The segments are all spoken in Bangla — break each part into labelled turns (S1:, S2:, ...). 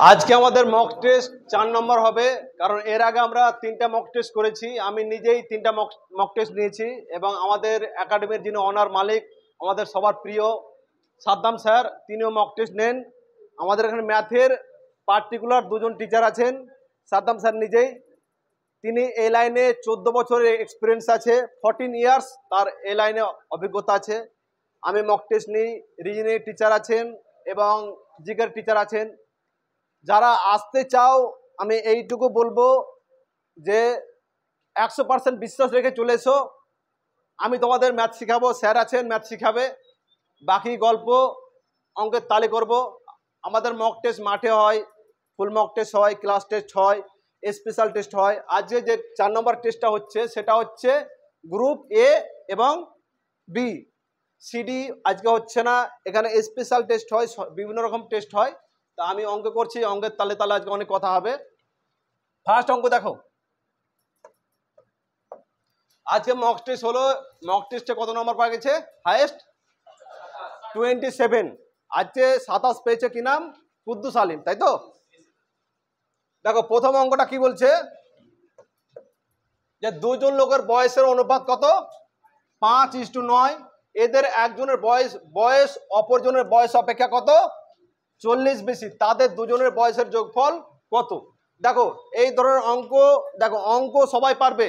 S1: আজকে আমাদের মক টেস্ট 4 নম্বর হবে, কারণ এর আগে আমরা 3টা মক টেস্ট করেছি। আমি নিজেই 3টা মক টেস্ট নিয়েছি এবং আমাদের একাডেমির যিনি অনার মালিক, আমাদের সবার প্রিয় সাদ্দাম স্যার, তিনিও মক টেস্ট নেন। আমাদের এখানে ম্যাথের পার্টিকুলার 2জন টিচার আছেন। সাদ্দাম স্যার নিজেই, তিনি এই লাইনে 14 বছরের এক্সপিরিয়েন্স আছে, 14 ইয়ার্স তার এই লাইনে অভিজ্ঞতা আছে। আমি মক টেস্ট নিই, রিজনিং টিচার আছেন এবং জিকের টিচার আছেন। যারা আসতে চাও আমি এইটুকু বলবো যে 100% বিশ্বাস রেখে চলে এসো। আমি তোমাদের ম্যাথ শিখাবো, স্যার আছেন ম্যাথ শিখাবে, বাকি গল্প অঙ্কের তালি করব। আমাদের মক টেস্ট মাঠে হয়, ফুল মক টেস্ট হয়, ক্লাস টেস্ট হয়, স্পেশাল টেস্ট হয়। আজকে যে 4 নম্বর টেস্টটা হচ্ছে সেটা হচ্ছে গ্রুপ এ এবং বি। সিডি আজকে হচ্ছে না, এখানে স্পেশাল টেস্ট হয়, বিভিন্ন রকম টেস্ট হয়। তা আমি অঙ্ক করছি, অঙ্কের তালে তালে আজকে অনেক কথা হবে। ফার্স্ট অঙ্ক দেখো, আজকে মক টেস্ট হলো। মক টেস্টে কত নম্বর পাওয়া গেছে? হাইয়েস্ট 27। আজকে 27 পেয়েছে, কি নাম? কুদ্দুস আলিম, তাই তো? দেখো প্রথম অঙ্কটা কি বলছে, যে দুজন লোকের বয়সের অনুপাত কত? 5:9। এদের একজনের বয়স অপরজনের বয়স অপেক্ষা কত? 40 বেশি। তাদের দুজনের বয়সের যোগফল কত? দেখো এই ধরনের অঙ্ক, দেখো অঙ্ক সবাই পারবে,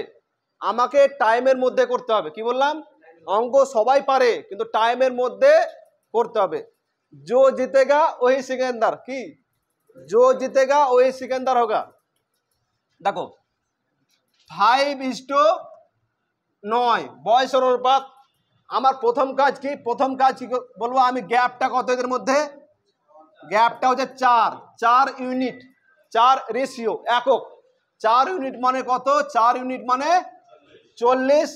S1: আমাকে টাইমের মধ্যে করতে হবে। কি বললাম? অঙ্ক সবাই পারে কিন্তু টাইমের মধ্যে করতে হবে। जो जीतेगा वही सिकंदर, কি जो जीतेगा वही सिकंदर होगा। দেখো 5:9 বয়সের অনুপাত। আমার প্রথম কাজ কি? প্রথম কাজ কি বলবো আমি? গ্যাপটা কত এদের মধ্যে? গ্যাপটা হচ্ছে 4 ইউনিট, 4 রেশিও একক। 4 ইউনিট মানে কত? 4 ইউনিট মানে 40।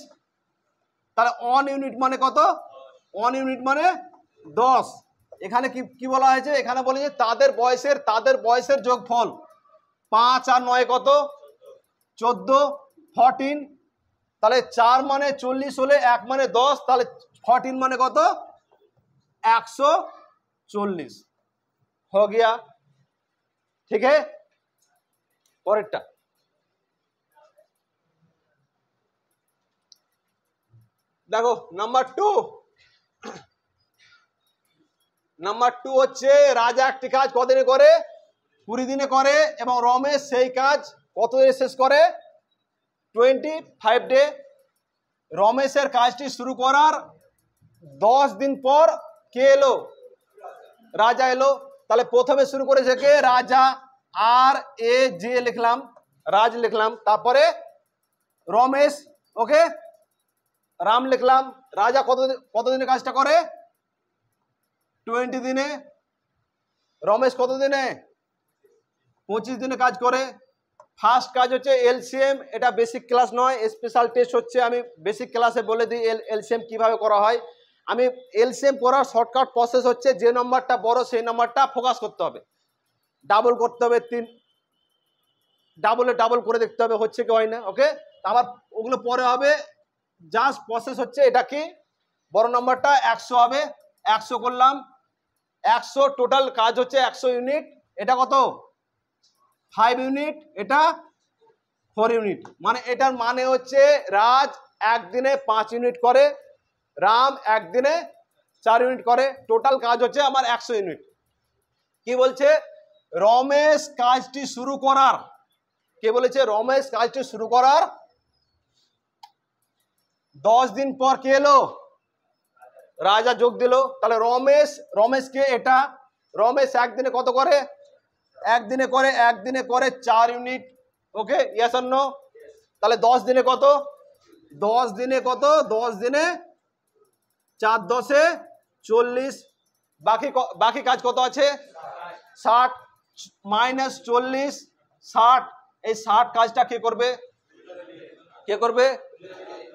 S1: তাহলে 1 ইউনিট মানে কত? 1 ইউনিট মানে 10। এখানে কি বলা হয়েছে? এখানে বলেছে তাদের বয়সের যোগফল। 5 আর 9 কত? 14, 14। তাহলে 4 মানে 40 হলে 1 মানে 10, তাহলে 14 মানে কত? 140 हो गया। ठीक है, পরেরটা দেখো নাম্বার 2। নাম্বার 2 হচ্ছে রাজা একটি কাজ কতদিনে করে? 20 দিনে করে এবং রমেশ সেই কাজ কত দিনে শেষ করে? 25 ডে। রমেশের কাজটি শুরু করার 10 দিন পর কে এলো? রাজা এলো। তাহলে প্রথমে শুরু করেছে কে? রাজা। RAJ লিখলাম, রাজ লিখলাম। তারপরে রমেশ, ওকে, রাম লিখলাম। রাজা কত দিনে কাজটা করে? 20 দিনে। রমেশ কত দিনে? 25 দিনে কাজ করে। ফার্স্ট কাজ হচ্ছে এলসিএম। এটা বেসিক ক্লাস নয়, স্পেশাল টেস্ট হচ্ছে। আমি বেসিক ক্লাসে বলে দিই এলসিএম কিভাবে করা হয়। আমি এলসিএম করার শর্টকাট প্রসেস হচ্ছে যে নাম্বারটা বড় সেই নাম্বারটা ফোকাস করতে হবে, ডাবল করতে হবে। 3 ডাবল করে দেখতে হবে হচ্ছে কি হয় না। ওকে, আবার ওগুলো পরে হবে। জাস্ট প্রসেস হচ্ছে এটা কি, বড় নাম্বারটা 100 হবে। 100 করলাম, 100 টোটাল কাজ হচ্ছে 100 ইউনিট। এটা কত? 5 ইউনিট, এটা 4 ইউনিট। মানে এটার মানে হচ্ছে রাজ একদিনে 5 ইউনিট করে, রাম একদিনে 4 ইউনিট করে। টোটাল কাজ হচ্ছে আমার 100 ইউনিট। কি বলছে? রমেশ কাজটি শুরু করার, কে বলেছে? রমেশ কাজটি শুরু করার 10 দিন পর কে এলো? রাজা যোগ দিল। তাহলে রমেশকে এটা, রমেশ একদিনে কত করে? একদিনে করে 4 unit. Okay, yes or no? তাহলে 10 দিনে কত? 10 দিনে কত? 10 দিনে 4 10 40। বাকি কাজ কত আছে? 60 মাইনাস 40 60। এই 60 কাজটা কে করবে? কে করবে?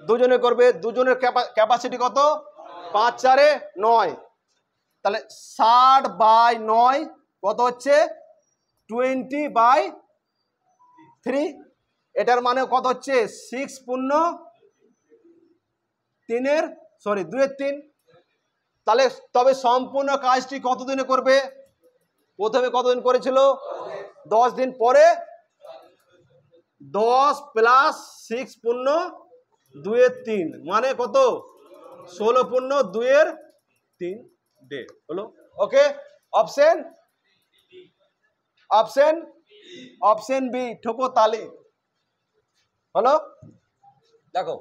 S1: দুজনে করবে। দুজনের ক্যাপাসিটি কত? 5 4 9। তাহলে 60/9 কত হচ্ছে? 20/3। এটার মানে কত হচ্ছে? 6 পূর্ণ 3 2 এর 3। তাহলে তবে সম্পূর্ণ কাজটি কত দিনে করবে? প্রথমে কতদিন করেছিল? 10 দিন। পরে 10 প্লাস 6 পূর্ণ 2 এর 3 মানে কত? 16 পূর্ণ 2 এর 3 ডে হলো। ওকে, অপশন অপশন অপশন বি, ঠোকো তালি। হলো। দেখো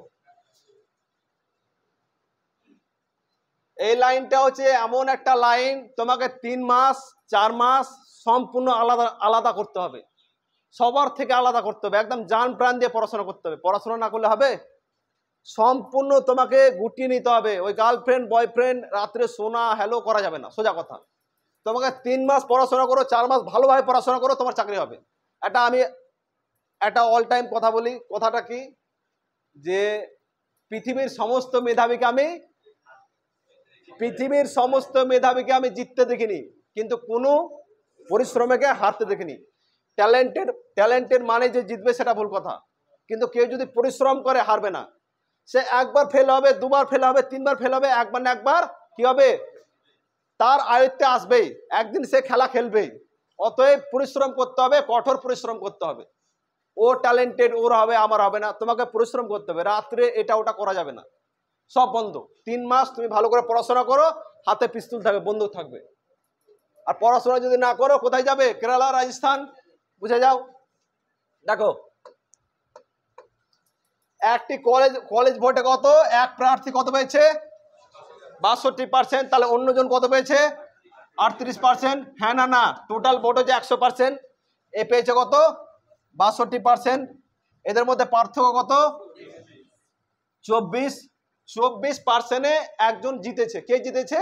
S1: এই লাইনটা হচ্ছে এমন একটা লাইন, তোমাকে 3 মাস 4 মাস সম্পূর্ণ আলাদা আলাদা করতে হবে, সবার থেকে আলাদা করতে হবে, একদম জান প্রাণ দিয়ে পড়াশোনা করতে হবে। পড়াশোনা না করলে হবে? সম্পূর্ণ তোমাকে গুটিয়ে নিতে হবে। ওই গার্লফ্রেন্ড বয়ফ্রেন্ড রাত্রে শোনা হ্যালো করা যাবে না, সোজা কথা। তোমাকে 3 মাস পড়াশোনা করো, 4 মাস ভালোভাবে পড়াশোনা করো, তোমার চাকরি হবে। আমি একটা অল টাইম কথা বলি। কথাটা কি? যে পৃথিবীর সমস্ত মেধাবীকে আমি জিততে দেখিনি, কিন্তু কোনো পরিশ্রমীকে হারতে দেখিনি। ট্যালেন্টেড মানে যে জিতবে সেটা ভুল কথা, কিন্তু কেউ যদি পরিশ্রম করে হারবে না। সে একবার ফেল হবে, দুবার ফেল হবে, 3বার ফেল হবে, একবার না একবার কি হবে? তার আয়ত্তে আসবেই, একদিন সে খেলা খেলবেই। অতএব পরিশ্রম করতে হবে, কঠোর পরিশ্রম করতে হবে। ও ট্যালেন্টেড, ওর হবে, আমার হবে না। তোমাকে পরিশ্রম করতে হবে, রাত্রে এটা ওটা করা যাবে না, সব বন্ধ। 3 মাস তুমি ভালো করে পড়াশোনা করো, হাতে পিস্তল থাকবে, বন্দুক থাকবে। আর পড়াশোনা যদি না করো কোথায় যাবে? কেরালা, রাজস্থান, বুঝে যাও। দেখো একটি কলেজ ভোটে কত? এক প্রার্থী কত পেয়েছে? 62%। তাহলে অন্যজন কত পেয়েছে? 38%। হ্যাঁ না না, টোটাল ভোট হচ্ছে 100%, এ পেয়েছে কত? 62%। এদের মধ্যে পার্থক্য কত? 24%। একজন জিতেছে। কে জিতেছে?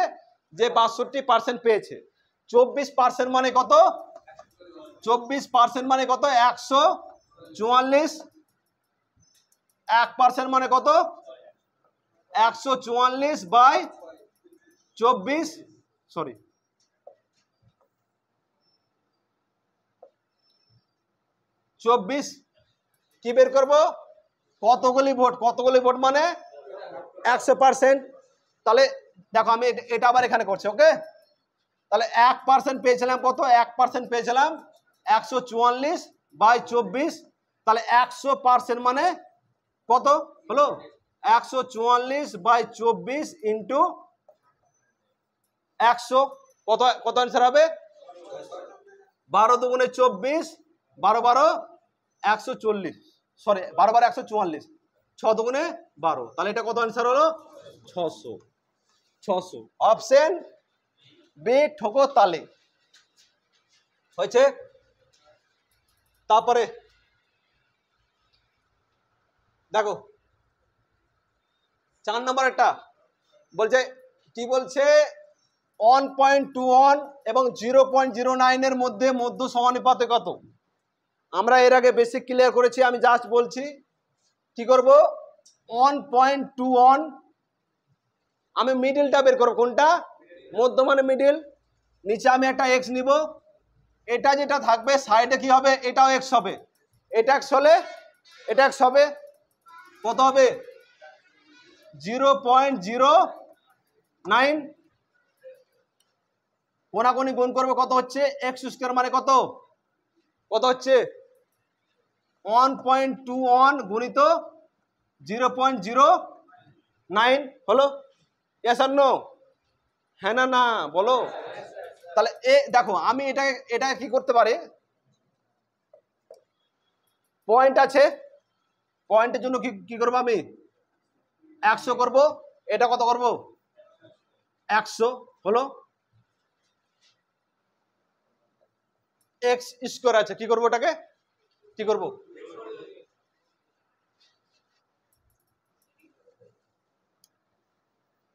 S1: যে 62% পেয়েছে। 24% মানে কত? 24% মানে কত? 144। 1% মানে কত? 144 বাই 24, সরি 24। কি বের করবো? কতগুলি ভোট মানে 100%। তাহলে দেখো আমি এটা আবার এখানে করছি। ওকে, তাহলে 1% পেয়েছিলাম কত? 1% পেয়েছিলাম 144 বাই 24। তাহলে 100% মানে কত হলো? 144 বাই 24 ইন্টু 100। কত কত অ্যান্সার হবে? 12 দুগুণে 24, 12 12 140, সরি 12 12 144, 6 দুগুণে 12। তাহলে এটা কত অ্যান্সার হলো? 600। অপশন বি, ঠোকো তালে। হয়েছে? তারপরে দেখো 4 নম্বর একটা বলছে, কি বলছে? 1.21 এবং 0.09 এর মধ্যে মধ্য সমানুপাতে কত? আমরা এর আগে বেসিক ক্লিয়ার করেছি, আমি জাস্ট বলছি কি করব। 1.21 আমি মিডিলটা বের করব। কোনটা? মধ্য মানে মিডিল। নিচে আমি একটা এক্স নিব, এটা যেটা থাকবে সাইডে কি হবে? এটাও এক্স হবে। এটা এক্স হলে এটা এক্স হবে। কত হবে? 0.09। কোনাকুনি গুণ করবে, কত হচ্ছে? এক্স স্কোয়ার মানে কত? কত হচ্ছে? 1.21 গুণিত 0.09 হলো। ইয়েস আর নো? হ্যাঁ না না বলো। তাহলে দেখো আমি এটা কি করতে পারি? পয়েন্ট আছে, পয়েন্টের জন্য কি করবো? আমি 100 করব। এটা কত করব? 100 হলো। এক্স স্কোয়ার আছে, কি করবো? ওটাকে কি করব?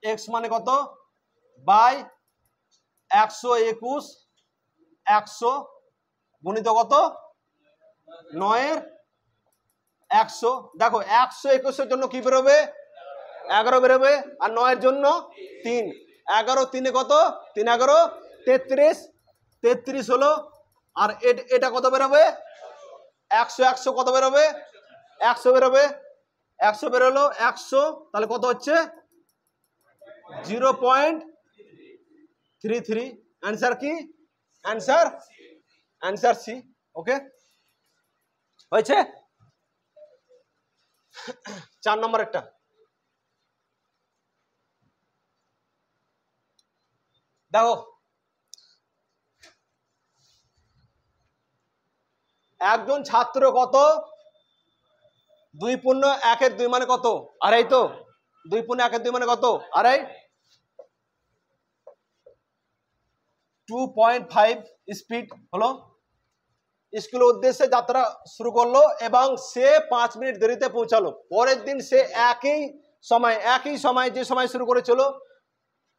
S1: এক্স মানে কত? বাই 121, 100 গুণিত কত? 9 এর 100। দেখো 121 এর জন্য কি বেরোবে? 11 বেরোবে। আর 9 এর জন্য 3। 11 3 কত? 3 11 33। 33 হলো। আর এটা কত বেরোবে? 100 100 কত বেরোবে? 100 বেরোবে। 100 বেরোলো। 100 তাহলে কত হচ্ছে? 0.33। অ্যান্সার কি? Answer answer C. ওকে, হয়েছে। 4 নম্বর একটা, দেখো একজন ছাত্র কত, 2 পূর্ণ 1/2 মানে কত, আড়াই। তো 2 পূর্ণ 1/2 মানে কত, আড়াই। 2.5 স্পিড হলো। স্কুলের উদ্দেশ্যে যাত্রা শুরু করলো এবং সে 5 মিনিট দেরিতে পৌঁছালো। পরের দিন সে একই সময় যে সময় শুরু করেছিল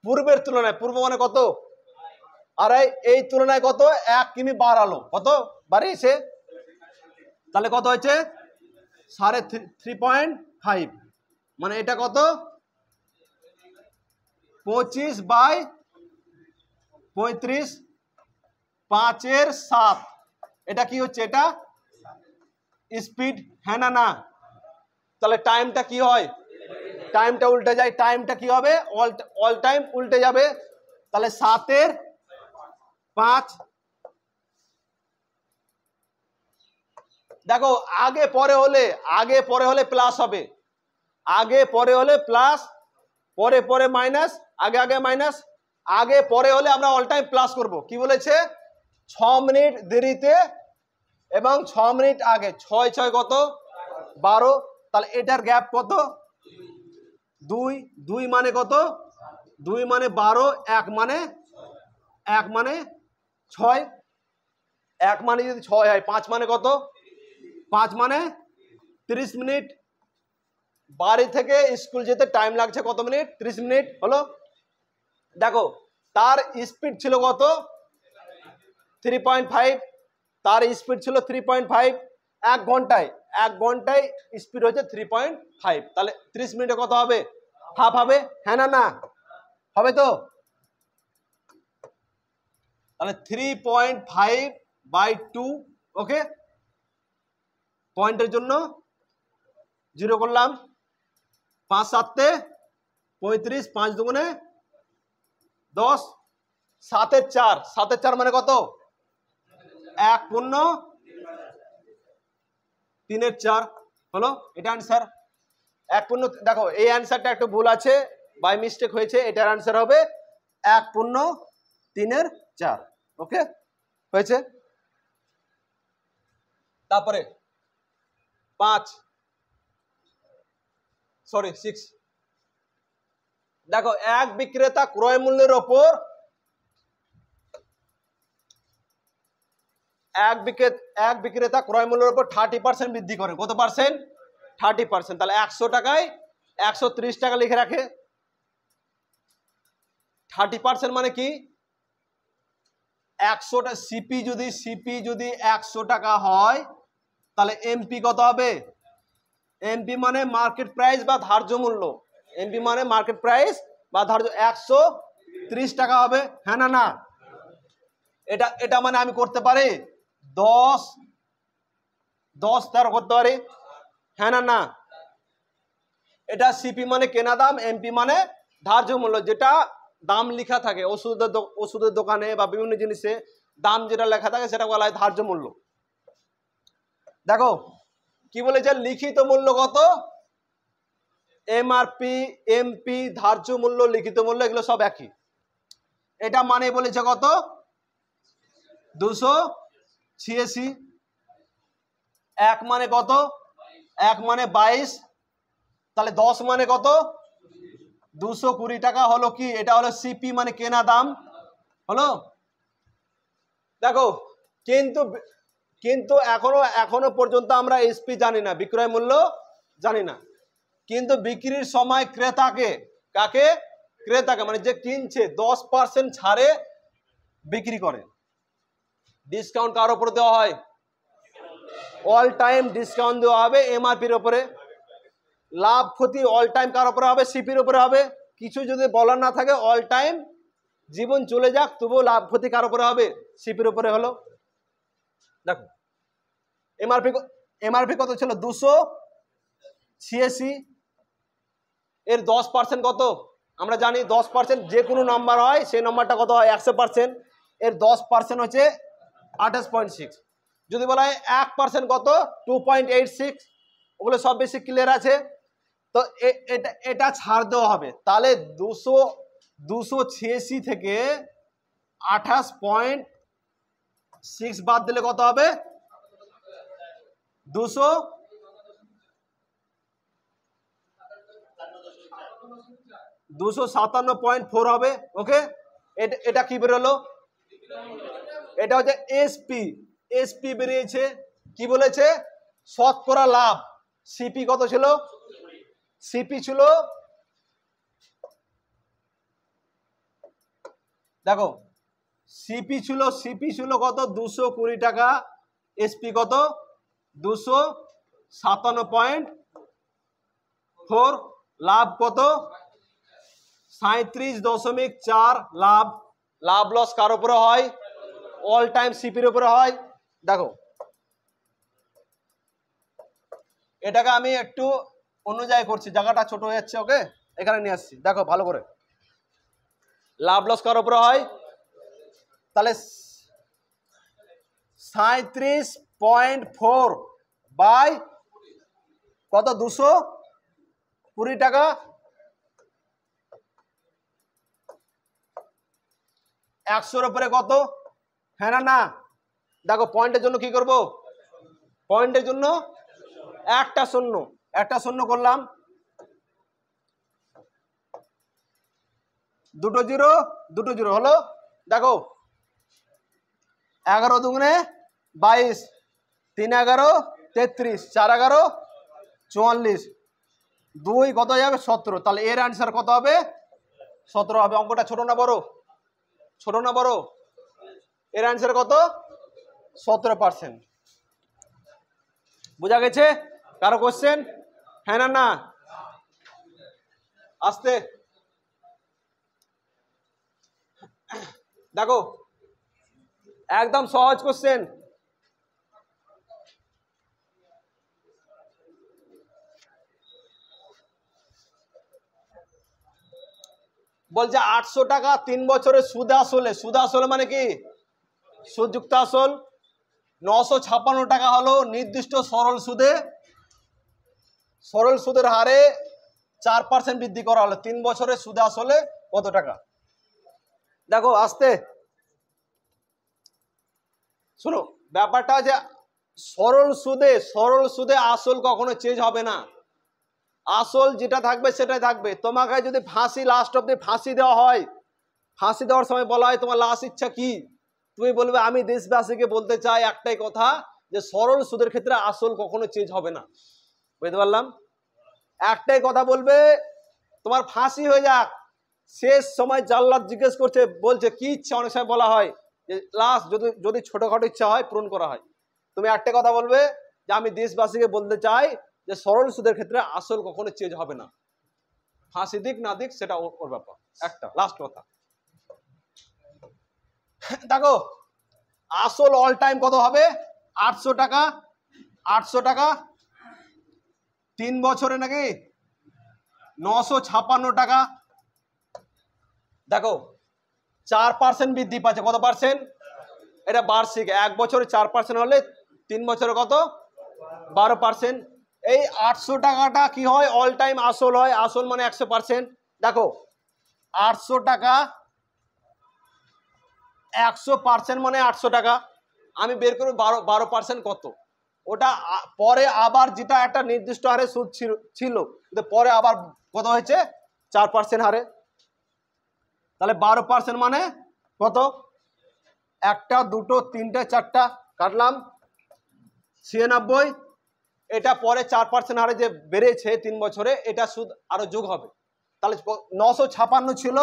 S1: পূর্বের তুলনায়, পূর্ব মানে কত, আড়াই, এই তুলনায় কত 1 কিমি বাড়ালো, কত বাড়িয়েছে, তাহলে কত হয়েছে 3.5, মানে এটা কত 25/35, 5/7, এটা কি হচ্ছে, এটা স্পিড, হ্যাঁ না না। তাহলে টাইমটা কি হয়, টাইমটা উল্টে যায়, টাইমটা কি হবে, অল টাইম উল্টে যাবে। তাহলে 7/5, দেখো আগে পরে হলে প্লাস হবে, আগে পরে হলে প্লাস, পরে পরে মাইনাস, আগে আগে মাইনাস, আগে পরে হলে আমরা অল টাইম প্লাস করব। কি বলেছে, 6 মিনিট দেরিতে এবং 6 মিনিট আগে, 6 6 কত 12, তাহলে এটার গ্যাপ কত 2, 2 মানে কত, 2 মানে 12, 1 মানে 6, 1 মানে যদি 6 হয়, 5 মানে কত, 5 মানে 30 মিনিট। বাড়ি থেকে স্কুল যেতে টাইম লাগছে কত মিনিট, 30 মিনিট হলো। দেখো তার স্পিড ছিল কত 3.5, তার স্পিড ছিল 3.5, 1 ঘন্টায় স্পিড হচ্ছে 3.5, তাহলে 30 মিনিটে কত হবে, হাফ হবে, হ্যাঁ না না, হবে তো। তাহলে 3.5/2, ওকে, পয়েন্টের জন্য 0 করলাম, 5 7 35, 5 দুগুণে 10, 7/4 মানে কত, 1 পূর্ণ 3/4 হলো, এটা অ্যান্সার। 1 পূর্ণ, দেখো এই অ্যান্সারটা একটু ভুল আছে, বাই মিস্টেক হয়েছে, এটার অ্যান্সার হবে 1 পূর্ণ 3/4, ওকে, হয়েছে। তারপরে 6, দেখো এক বিক্রেতা ক্রয় মূল্যের ওপর এক বিক্রেতা ক্রয় মূল্যের উপর 30% বৃদ্ধি করে, কত পার্সেন্ট, 30%, তাহলে 100 টাকায় 130 টাকা লিখে রাখে। 30% মানে কি, 100টা সিপি যদি 100 টাকা হয়, তাহলে এমপি কত হবে, এমপি মানে মার্কেট প্রাইস বা ধার্য মূল্য, এমপি মানে মার্কেট প্রাইস বা ধার্য, 130 টাকা হবে, হ্যাঁ না না। এটা মানে আমি করতে পারি 10 13 করতে পারি, হ্যাঁ না না। এটা সিপি মানে কেনা দাম, এমপি মানে ধার্য মূল্য, যেটা দাম লেখা থাকে ওষুধের দোকানে বা বিভিন্ন জিনিসে দাম যেটা লেখা থাকে সেটা বলা হয় ধার্য মূল্য। দেখো কি বলেছে, লিখিত মূল্য কত, এমআরপি, এমপি, ধার্য মূল্য, লিখিত মূল্য এগুলো সব একই। এটা মানে বলেছে কত 286, 1 মানে কত, 1 মানে 22, তাহলে 10 মানে কত 220 টাকা হলো কি, এটা হলো সিপি মানে কেনা দাম হলো। দেখো কিন্তু এখনো পর্যন্ত আমরা এসপি জানি না, বিক্রয় মূল্য জানি না, কিন্তু বিক্রির সময় কাকে ক্রেতাকে, মানে যে কিনছে 10% ছাড়ে বিক্রি করে। ডিসকাউন্ট কার উপরে দেওয়া হয়, অল টাইম ডিসকাউন্ট দেওয়া হবে এমআরপির উপরে। লাভ ক্ষতি অল টাইম কার উপরে হবে, সিপির উপরে হবে। কিছু যদি বলার না থাকে, অল টাইম জীবন চলে যাক তবুও লাভ ক্ষতি কার উপরে হবে, সিপির উপরে হলো। দেখো এমআরপি কত ছিল 286, এর 10% কত, আমরা জানি 10% যে কোনো নাম্বার হয় সেই নাম্বারটা কত হয় 100%, এর 10% হচ্ছে 28.6। যদি বলা হয় 1% কত 2.86, ওগুলো সব বেশি ক্লিয়ার আছে। তো এটা ছাড় দেওয়া হবে, তাহলে 286 থেকে 28.6 বাদ দিলে কত হবে 257.4 হবে। ওকে, এটা কি বেরোলো, এটা হচ্ছে এসপি বেরিয়েছে। কি বলেছে শতকরা লাভ। সিপি কত ছিল, সিপি ছিল দেখো সিপি ছিল কত 220 টাকা, এসপি কত 257.4, লাভ কত 37.4 লাভ। লাভ লস কার উপরে হয়, অল টাইম সিপির উপরে হয়। দেখো এটাকে আমি একটু অন্য জায়গায় করছি, জায়গাটা ছোট হয়ে যাচ্ছে। ওকে, এখানে নিয়ে আসছি। দেখো ভালো করে, লাভ লস কার উপরে হয়, তাহলে 37.4 বাই কত 220 টাকা, 100-র উপরে কত, হ্যাঁ না দেখো পয়েন্টের জন্য কি করব, পয়েন্টের জন্য একটা শূন্য করলাম, দুটো জিরো হলো। দেখো 11 দুগুণে 22, 3 11 33, 4 11 44, 2 কত যাবে 17। তাহলে এর আনসার কত হবে 17 হবে। অঙ্কটা ছোট না বড়, ছোট না বড়, এর আনসার কত 17%। বোঝা গেছে? কারো কোশ্চেন, হ্যাঁ না আসতে। দেখো একদম সহজ কোশ্চেন। বলছে 800 টাকা 3 বছরের সুদ আসলে মানে কি সুদযুক্ত আসল। 956 টাকা হলো নির্দিষ্ট সরল সুদের হারে 4% বৃদ্ধি করা হলো। 3 বছরের সুদে আসলে কত টাকা? দেখো আসতে শোনো, ব্যাপারটা যে সরল সুদে আসল কখনো চেঞ্জ হবে না। আসল যেটা থাকবে সেটাই থাকবে। তোমাকে যদি লাস্ট অব্দি ফাঁসি দেওয়া হয়, ফাঁসি দেওয়ার সময় বলা হয় তোমার লাস্ট ইচ্ছা কি, তুমি বলবে আমি দেশবাসীকে বলতে চাই একটাই কথা, যে সরল সুদের ক্ষেত্রে আসল কখনো চেঞ্জ হবে না। বুঝতে পারলাম? একটাই কথা বলবে, তোমার ফাঁসি হয়ে যাক, শেষ সময় জাল্লাদ জিজ্ঞেস করছে, বলছে কি ইচ্ছা, অনেক সময় বলা হয় যে লাস্ট যদি ছোটখাটো ইচ্ছা হয় পূরণ করা হয়। তুমি একটা কথা বলবে যে আমি দেশবাসীকে বলতে চাই যে সরল সুদের ক্ষেত্রে আসল কখনো চেঞ্জ হবে না। ফাঁসি দিক না দিক সেটা ওর ব্যাপার। একটা লাস্ট কথা দেখো, আসল অল টাইম কত হবে 800 টাকা, 3 বছরে নাকি 956 টাকা। দেখো 4% বৃদ্ধি পাচ্ছে, কত পার্সেন্ট, এটা বার্ষিক, 1 বছরে 4% হলে 3 বছরে কত 12%। এই 800 টাকাটা কি হয় অল টাইম আসল হয়, আসল মানে 100%। দেখো 800 টাকা 100% মানে 800 টাকা। আমি বের করব 12% কত, ওটা পরে আবার যেটা একটা নির্দিষ্ট হারে সুদ ছিল, কিন্তু পরে আবার কত হয়েছে 4% হারে। তাহলে 12% মানে কত, 1টা 2টো 3টে 4টা কাটলাম 96। এটা পরে 4% হারে যে বেড়েছে 3 বছরে, এটা সুদ আরো যোগ হবে। তাহলে 956 ছিল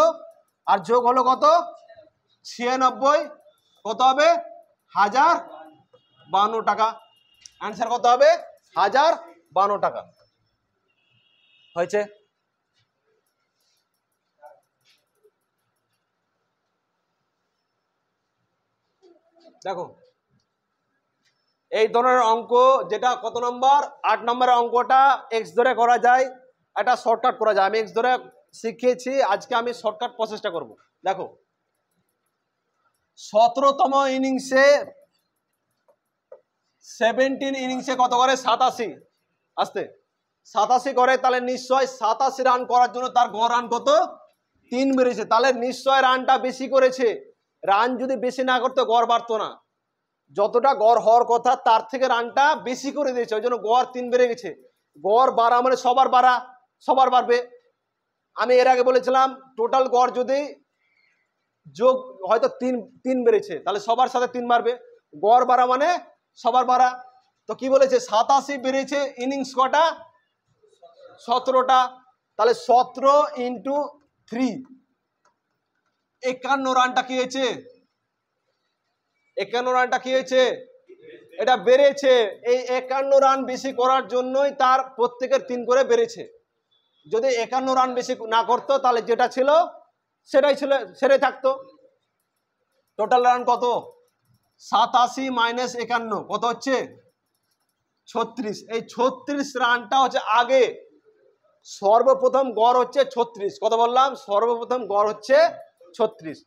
S1: আর যোগ হলো কত 96, কত হবে 1052 টাকা। অ্যান্সার কত হবে 1052 টাকা হয়েছে। দেখো এই ধরনের অঙ্ক যেটা কত নম্বর 8 নম্বরের অঙ্কটা এক্স ধরে করা যায়, এটা শর্টকাট করা যায়। আমি এক্স ধরে শিখিয়েছি, আজকে আমি শর্টকাট প্রসেসটা করব। দেখো 17তম ইনিংসে 17 ইনিংসে কত করে? 87। আসতে 87 করে, তাহলে নিশ্চয় 87 রান করার জন্য তার গড় রান কত? 3 বেড়েছে, তাহলে নিশ্চয় রানটা বেশি করেছে। রান যদি বেশি না করতো গড় বাড়তো না, যতটা গড় হওয়ার কথা তার থেকে রানটা বেশি করে দিয়েছে, ওই জন্য গড় 3 বেড়ে গেছে। গড় বাড়া মানে সবার বাড়া, সবার বাড়বে। আমি এর আগে বলেছিলাম টোটাল গড় যদি যোগ হয়তো 3 বেড়েছে, তাহলে সবার সাথে 3 বাড়বে। গড় বাড়া মানে সবার বাড়া। তো কি বলেছে? 87 বেড়েছে, ইনিংস কটা? 17টা। তাহলে 17 ইন্টু 3, 51 রানটা কি হয়েছে? 51 রানটা কি হয়েছে? এটা বেড়েছে। এই 51 রান বেশি করার জন্যই তার প্রত্যেকের 3 করে বেড়েছে। যদি 51 রান বেশি না করতো তাহলে যেটা ছিল সেটাই থাকতো। টোটাল রান কত? 87 মাইনাস 51 কত হচ্ছে? 36। এই 36 রানটা হচ্ছে আগে, সর্বপ্রথম গড় হচ্ছে 36। কত বললাম? সর্বপ্রথম গড় হচ্ছে 36।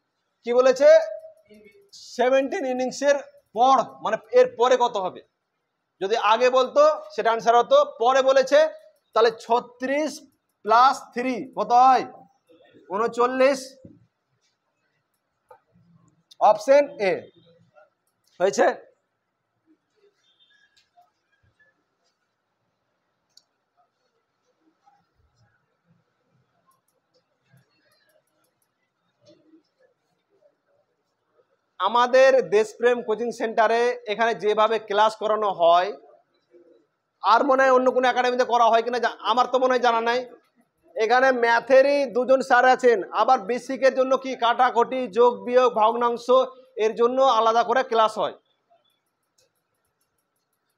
S1: কি বলেছে? 17 ইনিংসের পর, মানে এর পরে কত হবে? যদি আগে বলতো সেটা আনসার হতো, পরে বলেছে তাহলে 36 প্লাস 3 কত হয়? 39। অপশন এ হয়েছে। আমাদের দেশপ্রেম কোচিং সেন্টারে এখানে যেভাবে ক্লাস করানো হয়, আর মনে হয় অন্য কোনো একাডেমিতে করা হয় কিনা আমার তো মনে হয় জানা নাই। এখানে ম্যাথেরই 2 জন স্যার আছেন, আবার বেসিকের জন্য কি কাটাকুটি, যোগ বিয়োগ, ভগ্নাংশ এর জন্য আলাদা করে ক্লাস হয়।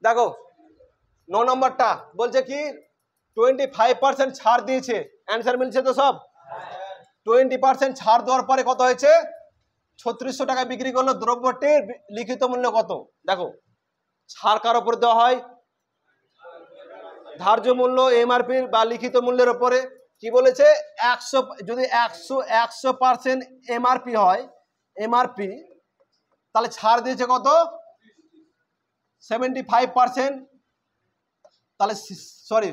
S1: দেখো 9 নম্বরটা বলছে কি 25% ছাড় দিয়েছে। অ্যান্সার মিলছে তো সব? 20% ছাড় দেওয়ার পরে কত হয়েছে? 3600 টাকায় বিক্রি করলো। দ্রব্যটির লিখিত মূল্য কত? দেখো ছাড় কার উপর দেওয়া হয়? ধার্য মূল্য, এমআরপি বা লিখিত মূল্যের উপরে। কি বলেছে? 100, যদি 100% এমআরপি হয়, এমআরপি, তাহলে ছাড় দিয়েছে কত? 75%। তাহলে সরি,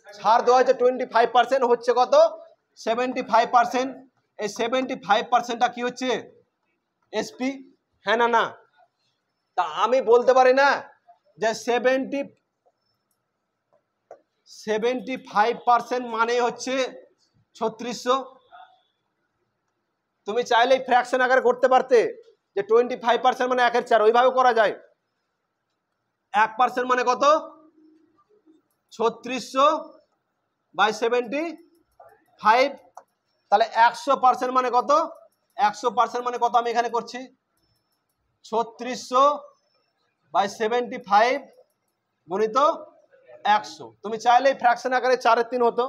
S1: ছাড় দেওয়া হয়েছে 25%, হচ্ছে কত? 75%। এই 75%টা কি হচ্ছে? এসপি। হ্যাঁ না? না, তা আমি বলতে পারি না যে 75% মানে হচ্ছে 3600। তুমি চাইলেই ফ্র্যাকশন আকারে করতে পারতে যে 25% মানে 1/4, ওইভাবে করা যায়। 1% মানে কত? 3600 বাই 75। তাহলে 100% মানে কত? 100% মানে কত? আমি এখানে করছি 3600 বাই 75 গুণিত 100। তুমি চাইলে ফ্র্যাকশন আকারে 4/3 হতো।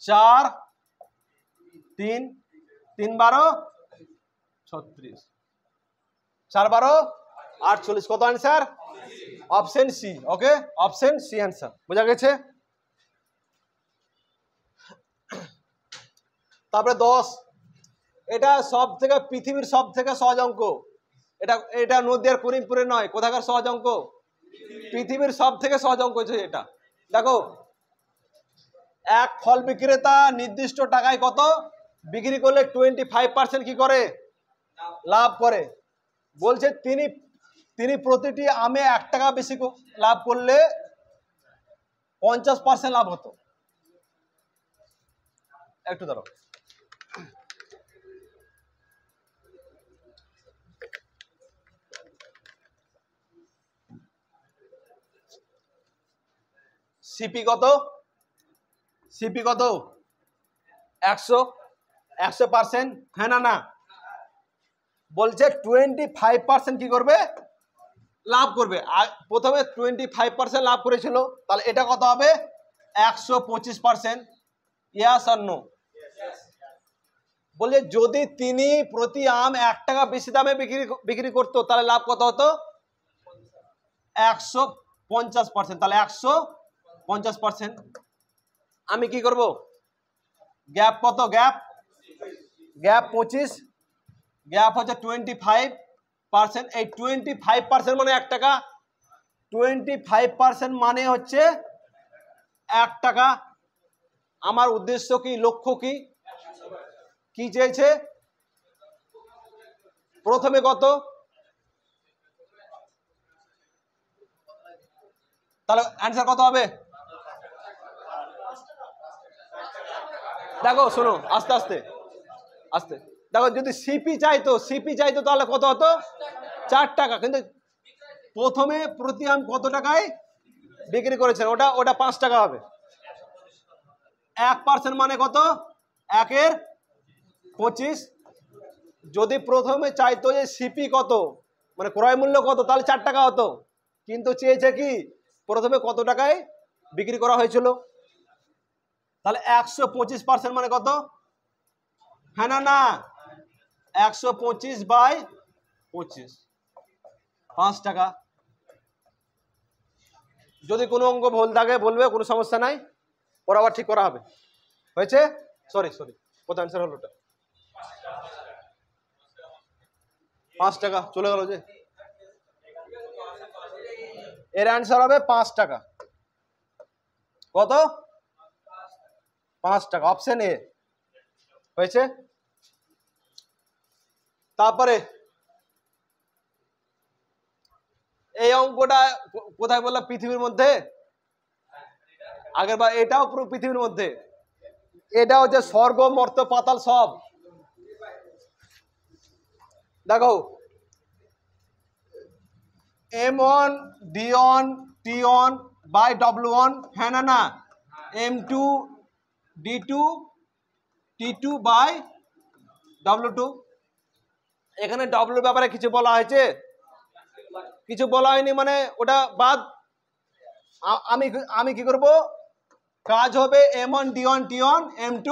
S1: 4 3 3 12 36, 4 12 48। কত answer? Option C. Okay, option C answer. বোঝা গেছে? তারপরে 10, এটা সব থেকে পৃথিবীর সব থেকে সহজ অঙ্ক। এটা নদীয়ার করিমপুরে নয়, কোথাকার সহজ অঙ্ক? পৃথিবীর সব থেকে সহজ অঙ্ক হচ্ছে এটা। দেখো এক ফল বিক্রেতা নির্দিষ্ট টাকায় কত বিক্রি করলে 25% কি করে? লাভ করে। বলছে তিনি প্রতিটি আমে 1 টাকা বেশি লাভ করলে 50% লাভ হতো। একটু ধরো, সিপি কত? সিপি কত? 100%। হ্যাঁ না? না, বলছে 25% কি করবে? লাভ করবে। প্রথমে 25% লাভ করেছিল, তাহলে এটা কত হবে? 125%। ইয়াস আর নো? বলে যদি তিনি প্রতি আম 1 টাকা বেশি দামে বিক্রি করতো তাহলে লাভ কত হতো? 150%। তাহলে 150%। আমি কি করব? গ্যাপ কত? গ্যাপ গ্যাপ 25, গ্যাপ হচ্ছে 25%। এই 25% মানে 1 টাকা, 25% মানে হচ্ছে 1 টাকা। আমার উদ্দেশ্য কি, লক্ষ্য কি, কি চেয়েছে? প্রথমে কত? তাহলে অ্যান্সার কত হবে? দেখো শোনো, আস্তে আস্তে আস্তে দেখো, যদি সিপি চাইতো তাহলে কত হতো? 4 টাকা। কিন্তু প্রথমে প্রতি আম কত টাকায় বিক্রি করেছেন? ওটা 5 টাকা হবে। 1% মানে কত? 1 এর 25। যদি প্রথমে চাইতো যে সিপি কত, মানে ক্রয় মূল্য কত, তাহলে 4 টাকা হতো। কিন্তু চেয়েছে কি, প্রথমে কত টাকায় বিক্রি করা হয়েছিল। তাহলে 125% মানে কত? হ্যাঁ না 125/25, 5 টাকা। যদি কোনো অঙ্ক ভুল থাকে বলবে, কোনো সমস্যা নাই, ওরা আবার ঠিক করা হবে। হয়েছে? সরি কত অ্যান্সার হলো? ওটা 5 টাকা। চলে গেল যে, এর অ্যান্সার হবে 5 টাকা। কত? 5 টাকা, অপশন এ। হয়েছে? তারপরে এই অঙ্কটা কোথায় বললাম? পৃথিবীর মধ্যে। আগের বার এটাও পুরো পৃথিবীর মধ্যে। এটা হচ্ছে স্বর্গ, মর্ত্য, পাতাল সব। দেখো, M1 D1 T1 by W1, হ্যাঁ না M2 D2 T2 by W2। এখানে W ব্যাপারে কিছু বলা হয়েছে? কিছু বলা হয়নি, মানে ওটা বাদ। আমি কি করব? কাজ হবে M1 D1 T1 M2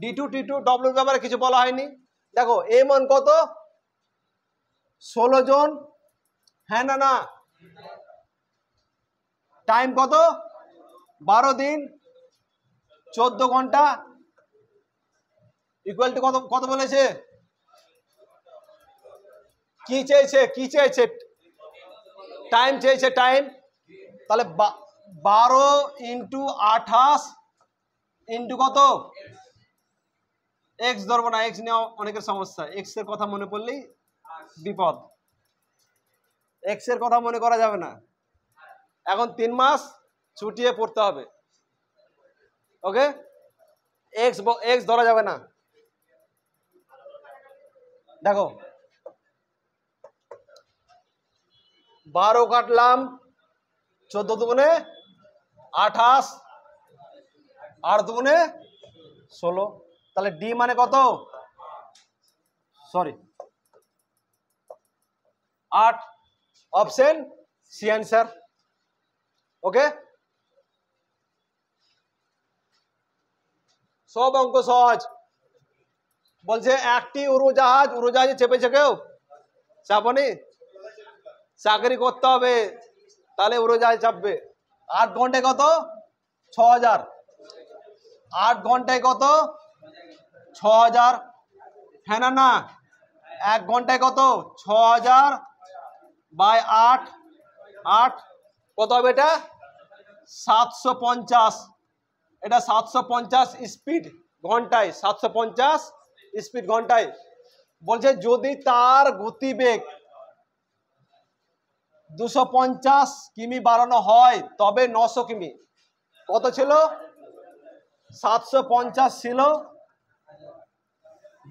S1: D2 T2, W ব্যাপারে কিছু বলা হয়নি। দেখো M1 কত? 16 জন, হ্যাঁ না টাইম কত? 12 দিন 14 ঘন্টা, ইকুয়াল টু কত? কত বলেছে? কি চেয়েছে? টাইম চেয়েছে, টাইম। তাহলে 12 ইন্টু 28 ইন্টু কত? এক্স ধরবো না, এক্স নেওয়া অনেকের সমস্যা। এক্স এর কথা মনে পড়লেই বিপদ। এক্স এর কথা মনে করা যাবে না। এখন 3 মাস ছুটিয়ে পড়তে হবে। ওকে, এক্স ধরা যাবে না। দেখো 12 কাটলাম, 14 দুগুণে 28, 8 দুগুণে 16। তাহলে ডি মানে কত? Sorry 8, option C answer. Okay, সব অঙ্ক সহজ। বলছে একটি উড়োজাহাজে চেপেছে কেউ? চাপনি, চাকরি করতে হবে, তাহলে উড়োজাহাজ চাপবে। 8 ঘন্টায় কত? 6000। 8 ঘন্টায় কত? 6000, হ্যাঁ না 1 ঘন্টায় কত? 6000 বাই 8, কত হবে এটা? 750। এটা 750 স্পিড ঘন্টায়, 750 স্পিড ঘন্টায়। বলছে যদি তার গতিবেগ 250 কিমি বাড়ানো হয় তবে 900 কিমি। কত ছিল? 750 ছিল,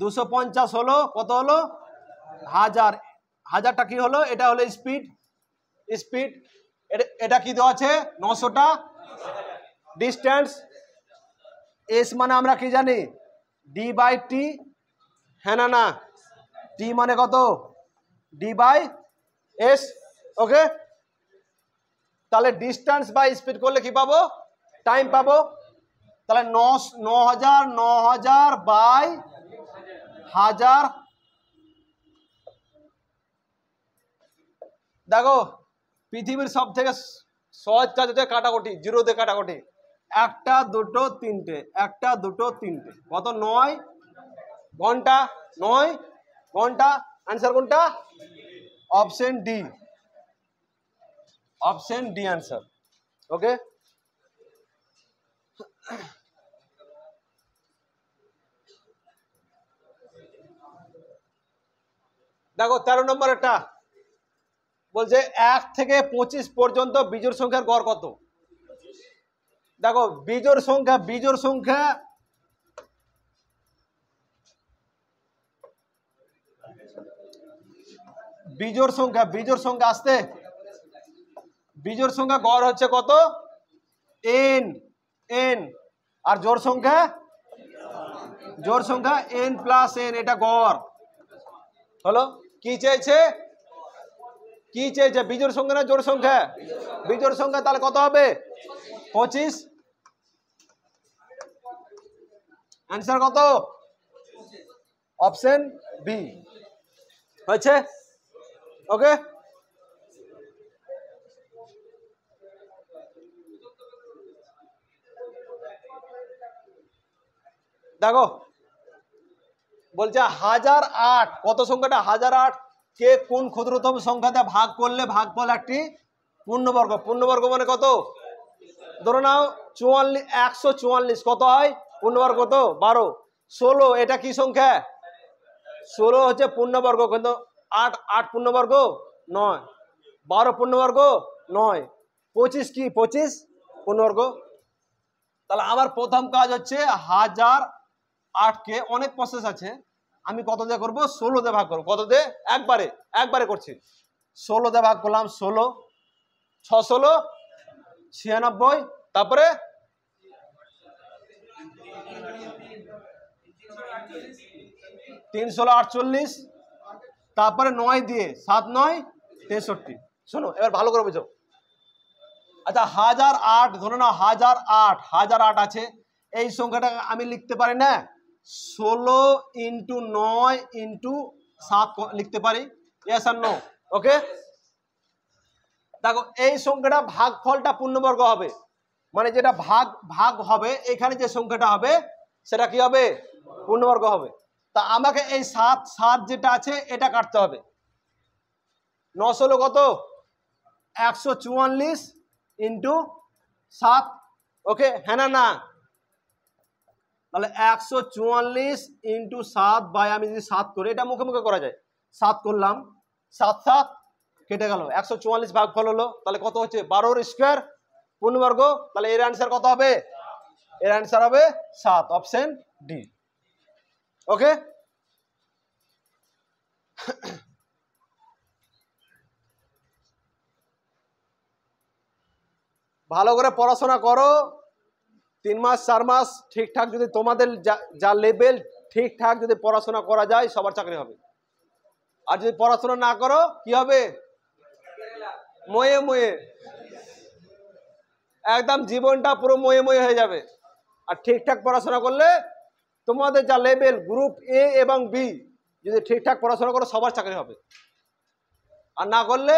S1: 250 হলো, কত হলো? 1000। 1000টা কি হলো? এটা হলো স্পিড। এটা কি দেওয়া আছে? 900টা। ডিস্টেন্স, এস মানে আমরা কি জানি? ডি বাই টি, হ্যাঁ না টি মানে কত? D by S. ওকে, তাহলে ডিস্টেন্স বাই স্পিড করলে কি পাবো? টাইম পাবো। তাহলে 9000 বাই 1000। দেখো পৃথিবীর সব থেকে সহজ কাজ হচ্ছে কাটাকুটি, 0 দিয়ে কাটাকুটি। 1 2 3 1 2 3, কত? 9 ঘন্টা 9 ঘন্টা। आंसर কোনটা? Option D, option D answer. Okay, দেখো 13 নম্বর একটা বলছে 1 থেকে 25 পর্যন্ত বিজোড় সংখ্যার গড় কত? দেখো বিজোড় সংখ্যা, বিজোড় সংখ্যা বিজোড় সংখ্যা, বিজোড় সংখ্যা আসতে বিজোড় সংখ্যা গড় হচ্ছে কত? n, n। আর জোড় সংখ্যা, জোড় সংখ্যা n প্লাস n, এটা গড় হলো। কি চেয়েছে? কি চেয়েছে? বিজোড় সংখ্যা না জোড় সংখ্যা? বিজোড় সংখ্যা, তাহলে কত হবে? 25। आंसर কত? অপশন বি হয়েছে। ওকে, দেখো বলছে 1008, কত সংখ্যাটা? 1008 কে কোন ক্ষুদ্রতম সংখ্যাতে ভাগ করলে ভাগফল একটি পূর্ণবর্গ? পূর্ণবর্গ মানে কত? ধরো নাও 44, 144 কত হয় পূর্ণবর্গ? কত? 12। 16, এটা কি সংখ্যা? 16 হচ্ছে পূর্ণবর্গ, কিন্তু 8, 8 পূর্ণবর্গ নয়। 12 পূর্ণবর্গ নয়। 25 কি? 25 পূর্ণবর্গ। তাহলে আমার প্রথম কাজ হচ্ছে 1008 কে, অনেক প্রসেস আছে, আমি কত দিয়ে করবো? 16 দিয়ে ভাগ করবো। কত দিয়ে? একবারে, একবারে করছি। 16 দিয়ে ভাগ করলাম। 16, 6 16 96, তারপরে 3 16 48, তারপরে 9 দিয়ে 7 9 63। শোনো এবার ভালো করে বুঝো। আচ্ছা 1008, ধরো না 1008 আছে, এই সংখ্যাটা আমি লিখতে পারি না 16 ইন্টু 9 ইন্টু 7 লিখতে পারি? ইয়েস আর নো? ওকে, দেখো এই সংখ্যাটা ভাগফলটা পূর্ণবর্গ হবে, মানে যেটা ভাগ ভাগ হবে এখানে যে সংখ্যাটা হবে সেটা কি হবে? পূর্ণবর্গ হবে। তা আমাকে এই 7 7 যেটা আছে এটা কাটতে হবে। 9 16 কত? 144 ইন্টু 7। ওকে, হ্যাঁ না না? তাহলে 144 ইন্টু 7 বাই, আমি যদি 7 করি, এটা মুখে মুখে করা যায়, 7 করলাম, 7 7 কেটে গেল, 144 ভাগফল হলো, তাহলে কত হচ্ছে? 12 স্কোয়ার পূর্ণবর্গ। তাহলে এর অ্যান্সার কত হবে? এর অ্যান্সার হবে 7, অপশন ডি। ওকে, ভালো করে পড়াশোনা করো। 3 মাস 4 মাস ঠিকঠাক যদি তোমাদের যা লেভেল ঠিকঠাক যদি পড়াশোনা করা যায়, সবার চাকরি হবে। আর যদি পড়াশোনা না করো কি হবে? ময়ে ময়ে, একদম জীবনটা পুরো ময়ে ময়ে হয়ে যাবে। আর ঠিকঠাক পড়াশোনা করলে তোমাদের যা লেভেল, গ্রুপ এ এবং বি, যদি ঠিকঠাক পড়াশোনা করো সবার চাকরি হবে। আর না করলে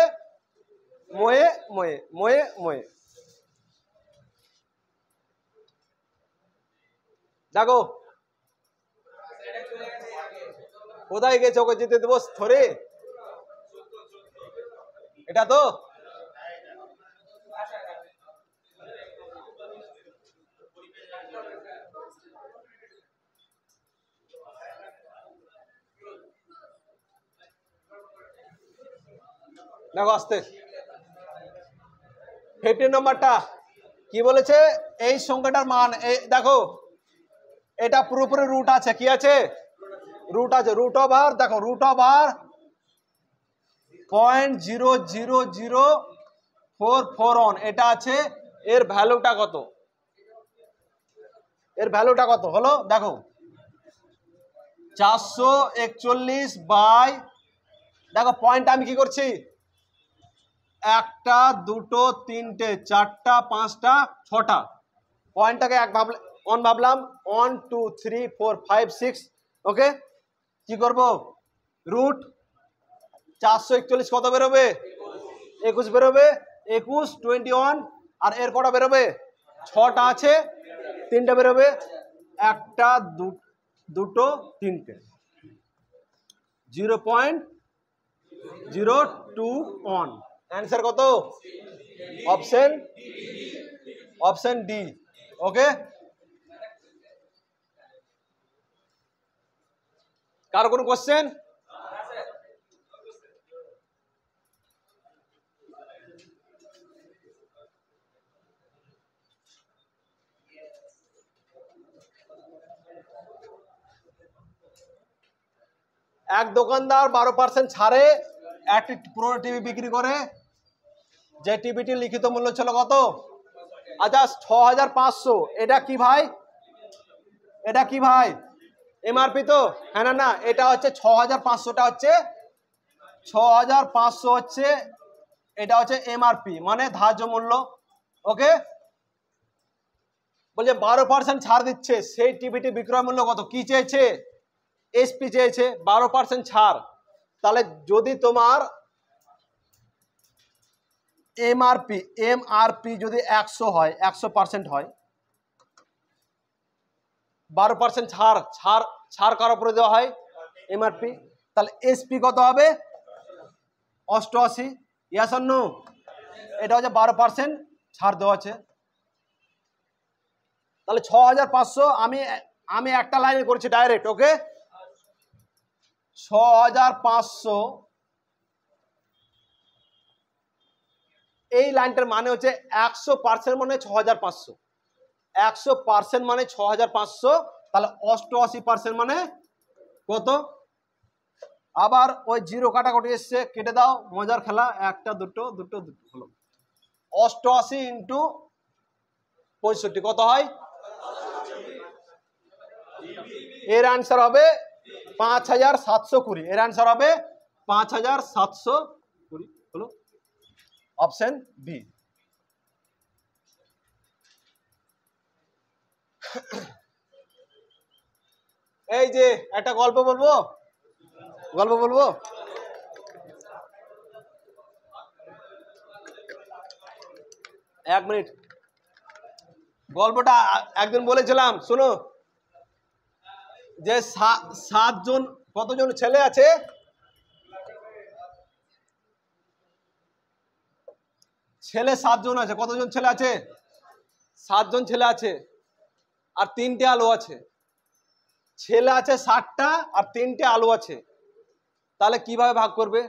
S1: ময়ে ময়ে ময়ে ময়ে। দেখো কোথায় গেছে? ওকে যেতে দেবো ধরে? এটা তো দেখো আসতে 15 নম্বরটা কি বলেছে? এই সংখ্যাটার মান, দেখো এটা পুরোপুরি রুট আছে। কি আছে? রুট আছে। রুট ওভার, দেখো রুট ওভার 0.00044 এটা আছে। এর ভ্যালুটা কত? এর ভ্যালুটা কত হলো? দেখো 441 বাই, দেখো পয়েন্ট আমি কি করছি? 1টা 2টো 3টে 4টা 5টা 6টা পয়েন্টটাকে এক ভাবলাম, 1 ভাবলাম, 1 2 3 4 5 6। ওকে, কি করব? রুট 441 কত বেরোবে? 21 বেরোবে। 21 21, আর এর কটা বেরোবে? 6টা আছে, 3টা বেরোবে। 1টা 2 দুটো তিনটে 0.021 অ্যান্সার কত অপশন ডি ওকে কার কোনো কোশ্চেন এক দোকানদার 12% ছাড়ে একটি পুরো টিভি বিক্রি করে যে টিভিটির লিখিত মূল্য ছিল কত আচ্ছা 6500 এটা কি ভাই এমআরপি তো হ্যাঁ না এটা হচ্ছে 6500টা হচ্ছে 6500 হচ্ছে এটা হচ্ছে এমআরপি মানে ধার্য মূল্য ওকে বলছে 12% ছাড় দিচ্ছে সেই টিভিটি বিক্রয় মূল্য কত কি চেয়েছে এসপি চেয়েছে 12% ছাড় তাহলে যদি তোমার এমআরপি যদি 100 হয় 100% হয় 12% ছাড় কার উপরে দেওয়া হয় এমআরপি তাহলে এসপি কত হবে 88 ইয়েস অর নো এটা হচ্ছে 12% ছাড় দেওয়া আছে তাহলে 6500 আমি একটা লাইনে করছি ডাইরেক্ট ওকে 6500 এই লাইনটার মানে হচ্ছে 100% মানে 6500 100% মানে 6500 তাহলে 88% মানে কত আবার ওই জিরো কাটাকুটি এসছে কেটে দাও মজার খেলা একটা দুটো হলো 88 ইন্টু 65 কত হয় এর আনসার হবে 5720 এর আনসার হবে 5720 হলো অপশন বি এই যে একটা গল্প বলবো এক মিনিট গল্পটা একদিন বলেছিলাম শোনো যে 7 জন কতজন ছেলে আছে ছেলে 7 জন আছে কতজন ছেলে আছে 7 জন ছেলে আছে আর 3টে আলু আছে ছেলে আছে 60টা আর 3টে আলু আছে তাহলে কিভাবে ভাগ করবে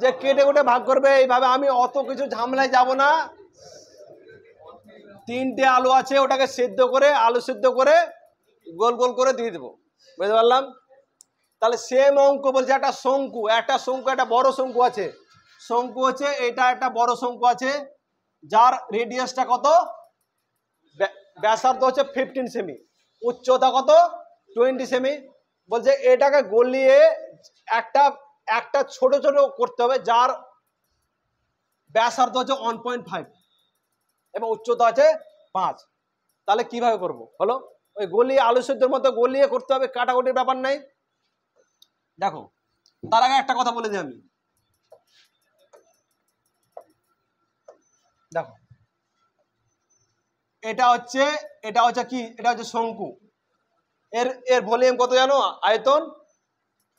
S1: যে কেটে কুটে ভাগ করবে এইভাবে আমি অত কিছু ঝামেলায় যাব না 3টে আলু আছে ওটাকে সিদ্ধ করে আলু সিদ্ধ করে গোল গোল করে দিয়ে দেবো বুঝতে পারলাম তাহলে সেম অঙ্ক বলছে একটা শঙ্কু একটা বড় শঙ্কু আছে শঙ্কু হচ্ছে এটা একটা বড় শঙ্কু আছে যার রেডিয়াসটা কত ব্যাসার্ধ হচ্ছে 15 সেমি উচ্চতা কত 20 সেমি বলছে এটাকে গলিয়ে একটা ছোট ছোট করতে হবে যার ব্যাসার্ধ হচ্ছে 1.5 এবং উচ্চতা আছে 5 তাহলে কিভাবে করব হলো ওই গলিয়ে আলু সেদ্ধর মতো গলিয়ে করতে হবে কাটাকুটির ব্যাপার নাই দেখো তার আগে একটা কথা বলে দিই আমি দেখো এটা হচ্ছে কি এটা হচ্ছে শঙ্কু এর ভলিউম কত জানো আয়তন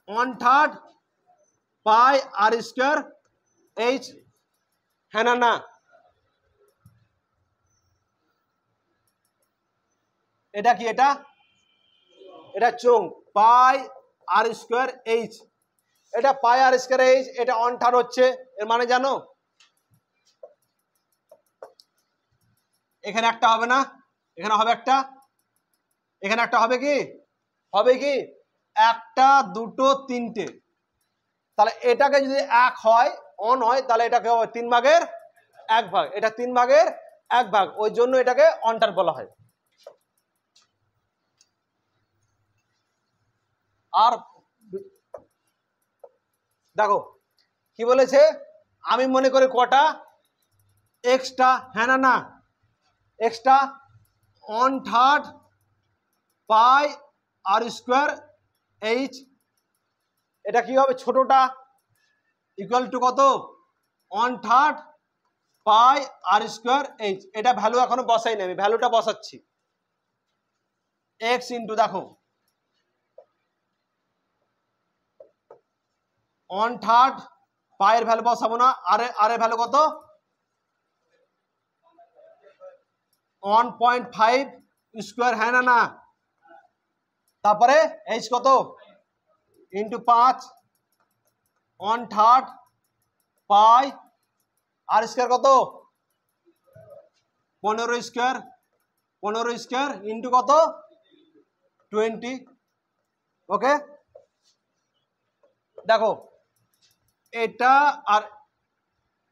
S1: 1/3 পাই আর স্কয়ার এইচ হ্যাঁ না এটা কি এটা চোঙ পাই আর স্কয়ার এইচ এটা পাই আর স্কয়ার এইচ এটা 1/3 হচ্ছে এর মানে জানো এখানে একটা হবে না এখানে হবে একটা এখানে একটা হবে কি একটা দুটো তিনটে তাহলে এটাকে যদি 1 হয় অন হয় তাহলে এটাকে হবে 3 ভাগের 1 ভাগ এটা 3 ভাগের 1 ভাগ ওই জন্য এটাকে অন্টার বলা হয় আর দেখো কি বলেছে আমি মনে করি কটা এক্সট্রা হ্যাঁ না এক্সট্রা 1/3 পাই আর স্কয়ার এইচ এটা কি হবে ছোটটা ইকুয়াল টু কত 1/3 পাই আর স্কয়ার এইচ এটা ভ্যালু এখনো বসাইনি আমি ভ্যালুটা বসাচ্ছি এক্স ইন্টু দেখো 1/3 পায়ের ভ্যালু বসাবো না, আর এর ভ্যালু কত 1.5 স্কোয়ার, হ্যাঁ না না, তারপরে এইচ কত ইন্টু 5 1/3 পাই আর স্কোয়ার কত 15 স্কোয়ার, 15 স্কোয়ার ইন্টু কত 20। ওকে, দেখো এটা আর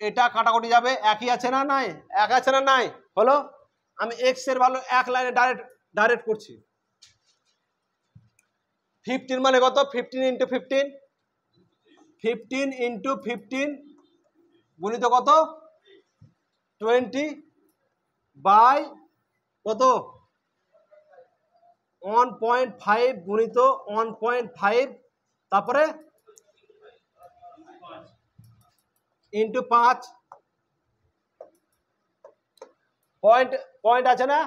S1: এটা কাটাকুটি যাবে, একই আছে না নাই, এক আছে না নাই, হলো। আমি এক্স এর ভ্যালু এক লাইনে ডাইরেক্ট করছি। 15 মানে কত 15 ইন্টু 15, 15 ইন্টু 15 গুণিত কত 20 বাই কত 1.5 গুণিত 1.5, তারপরে ইন্টু 5। পয়েন্ট আছে না,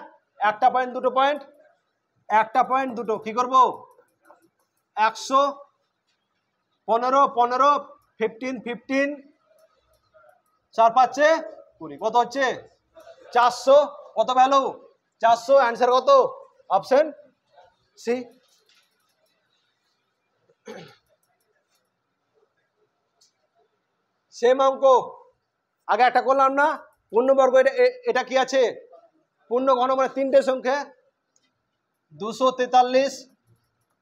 S1: একটা পয়েন্ট দুটো পয়েন্ট, একটা পয়েন্ট দুটো কি করব 100 15 15 15 15 4 5 20 কত হচ্ছে 400, কত ভ্যালু 400, অ্যান্সার কত অপশন সি। সেম অঙ্ক আগে একটা করলাম না, পূর্ণবর্গ, এটা কি আছে পূর্ণ ঘন মানে তিনটে সংখ্যা 243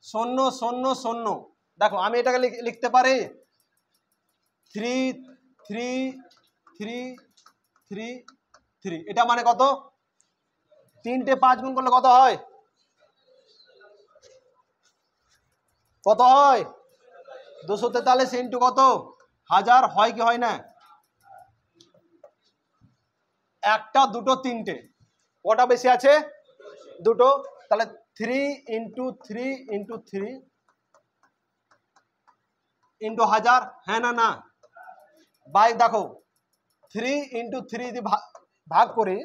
S1: 0 0 0। দেখো আমি এটাকে লিখতে পারি 3 3 3 3 3, এটা মানে কত 3টে 5 গুণ করলে কত হয়, কত হয় 243 ইন্টু কত 1000, হয় কি হয় না, একটা দুটো তিনটে, কটা বেশি আছে দুটো, তাহলে 3 ইন্টু 3 ইন্টু 3 ইন্টু 1000, হ্যাঁ না না, বাই দেখো 3 ইন্টু 3 যদি ভাগ করি,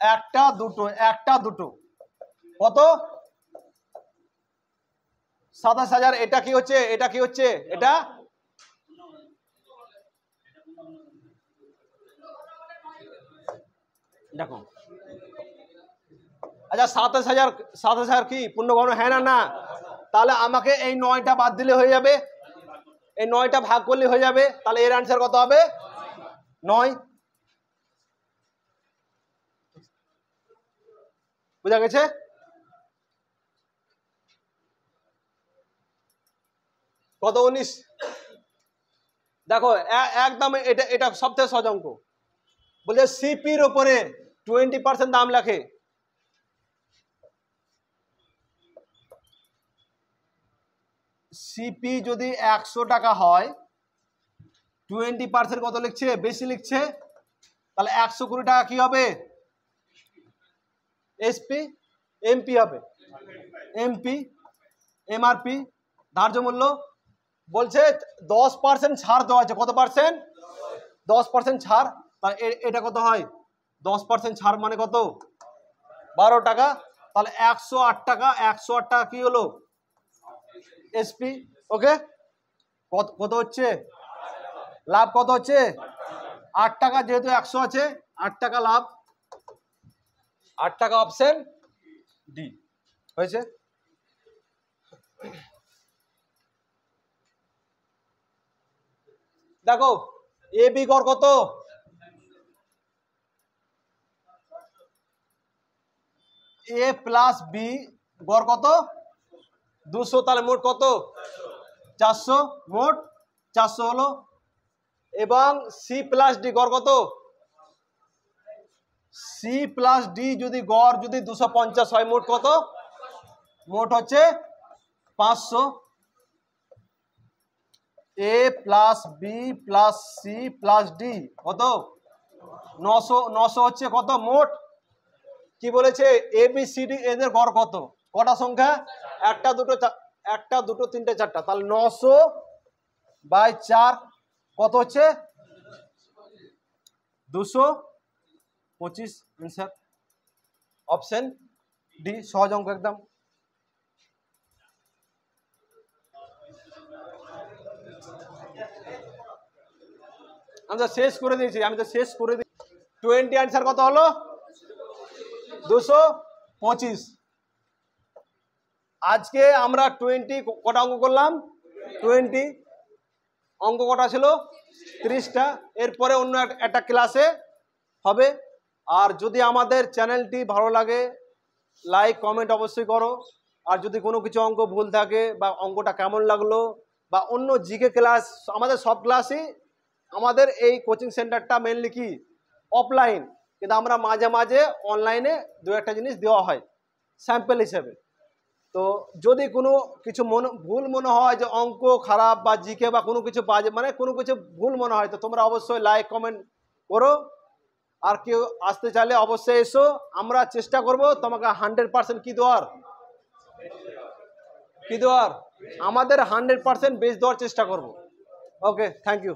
S1: একটা দুটো কত 27000, এটা কি হচ্ছে এটা কি হচ্ছে এটা দেখো, আচ্ছা 27000 কি পূর্ণঘন, হ্যাঁ না না, তাহলে আমাকে এই 9টা বাদ দিলে হয়ে যাবে, এই 9টা ভাগ করলে হয়ে যাবে, তাহলে এর অ্যান্সার কত হবে 9। বুঝা গেছে, কত 19। দেখো একদম এটা সবথেকে সহজ অঙ্ক, বলছে সিপির উপরে 20% দাম লেখে, সিপি যদি 100 টাকা হয় 20% কত লিখছে বেশি লিখছে, তাহলে 120 টাকা কি হবে এসপি, এমপি হবে এমপি, এমআরপি ধার্য মূল্য, বলছে 10% ছাড় দেওয়া আছে, কত পার্সেন্ট 10% ছাড়, তাহলে এটা কত হয় 10% ছাড় মানে কত 12 টাকা, তাহলে 108 টাকা, 108 টাকা কি হলো এসপি। ওকে, কত হচ্ছে লাভ, কত হচ্ছে 8 টাকা, যেহেতু 100 আছে 8 টাকা লাভ, 8 টাকা অপশন ডি হয়েছে। দেখো এ বি গড় কত, এ প্লাস বি গড় কত 200, তাহলে মোট কত 400, মোট 400 হলো, এবং সি প্লাস ডি গড় কত, সি প্লাস ডি যদি গড় যদি 250 হয়, মোট কত, মোট হচ্ছে 500। A plus B plus C plus D কত 900 হচ্ছে কত মোট, কি বলেছে এ বি সি ডি এদের গড় কত, কটা সংখ্যা একটা দুটো তিনটে চারটা, তাহলে 900 বাই 4 কত হচ্ছে 225, অ্যান্সার অপশন ডি, সহজ অঙ্ক একদম। আমি তো শেষ করে দিয়েছি, 20 অ্যান্সার কত হলো? 225। আজকে আমরা 20 কটা অঙ্ক করলাম? 20 অঙ্ক কটা ছিল? 30টা। এরপরে অন্য একটা ক্লাসে হবে। আর যদি আমাদের চ্যানেলটি ভালো লাগে, লাইক কমেন্ট অবশ্যই করো। আর যদি কোনো কিছু অঙ্ক ভুল থাকে বা অঙ্কটা কেমন লাগলো বা অন্য জিকে ক্লাস, আমাদের সব ক্লাসই, আমাদের এই কোচিং সেন্টারটা মেনলি কি অফলাইন, কিন্তু আমরা মাঝে মাঝে অনলাইনে দু একটা জিনিস দেওয়া হয় স্যাম্পল হিসেবে। তো যদি কোনো কিছু ভুল মনে হয় যে অঙ্ক খারাপ বা জিকে বা কোনো কিছু বাজে, মানে কোনো কিছু ভুল মনে হয়, তো তোমরা অবশ্যই লাইক কমেন্ট করো। আর কেউ আসতে চাইলে অবশ্যই এসো। আমরা চেষ্টা করব তোমাকে 100% কি দেওয়ার, আমাদের 100% বেস্ট দেওয়ার চেষ্টা করব। ওকে, থ্যাংক ইউ।